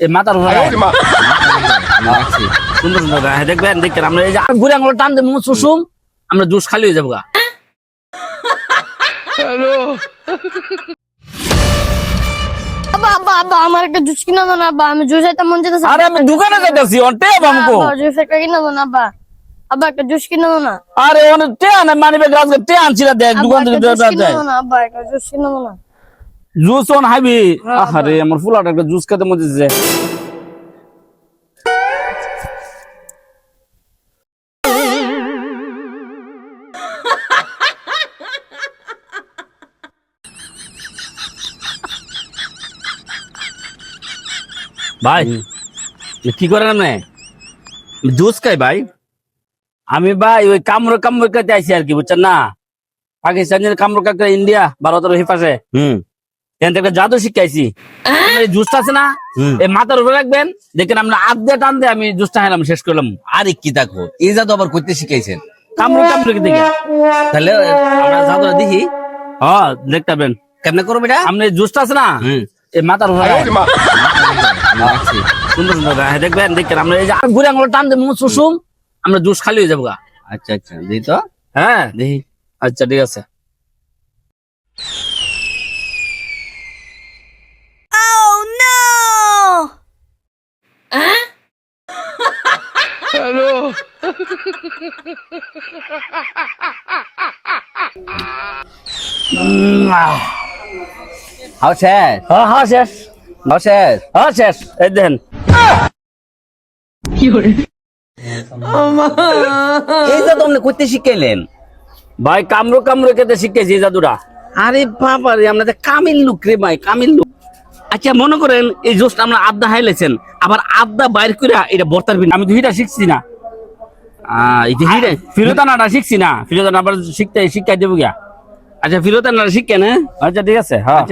এই মাথার উপরে সুন্দর সুন্দর দেখবেন দেখেন আমরা এই যে ঘুরে আঙুল টান দেবো সুসুম আমরা জুস খালি হয়ে যাবো গা। আব্বা আব্বা আব্বা আমার একটা জুস কিনা দাও না আব্বা, আমি জুস খাইতে মন চাইতেছে। আরে আমি দোকানে যাইতাছি অন্টে বামকো জুস একটা কিনা দাও না আব্বা, আব্বা একটা জুস কিনা দাও না। আরে অনে টে আনে মানিবে আজকে টে আনছি না দেখ দোকান থেকে জুস কিনা দাও না আব্বা, একটা জুস কিনা দাও না। জুস অন হাইবি আরে আমার ফুলাটা একটা জুস খেতে মন চাইছে। ভাই কি করেন আপনি? জুস খাই ভাই আমি ভাই ওই কামড় কাটতে আইছি আর কি বুঝছেন না, পাকিস্তানের কামড় কাটতে ইন্ডিয়া ভারতের ওই পাশে এখান থেকে জাদু শিখাইছি। এই জুসটা আছে না এই মাথার উপরে রাখবেন দেখেন আমরা আধা টান দিয়ে আমি জুসটা খেলাম শেষ করলাম। আরে কি দেখো এই জাদু আবার করতে শিখাইছেন? কামড় দেখে তাহলে আমরা জাদুটা দেখি হ্যাঁ দেখতে পাবেন কেমনে করবো এটা। আপনি জুসটা আছে না এই মাথার উপরে সুন্দর সুন্দর দেখবেন দেখেন আমরা এই যে ঘুরে আঙুল টান দেবো সুসুম আমরা জুস খালি হয়ে যাবো গা। আচ্ছা আচ্ছা দেখি তো হ্যাঁ দেখি। আচ্ছা ঠিক আছে। হাও শেষ হ্যাঁ হ্যাঁ শেষ হাও শেষ। হ্যাঁ শেষ এই দেখেন এই জাদু আপনি করতে শিখাইলেন? ভাই কামড়ো খেতে শিখেছি এই জাদুটা। আরে বাবা রে আমরা কামিল লোক রে ভাই, কামিল লোক। আচ্ছা মনে করেন এই জোসটা আমরা আড্ডা হাইলেছেন আবার আড্ডা বাইর করে এটা বর্তার বিন আমি তো হিটা শিখছি না, এই যে হিটা ফিরোতানাটা শিখছি না, ফিরোতানা আবার শিখাই দেবো গিয়া। আচ্ছা ফিরোতানাটা শিখেন। আচ্ছা ঠিক আছে হ্যাঁ।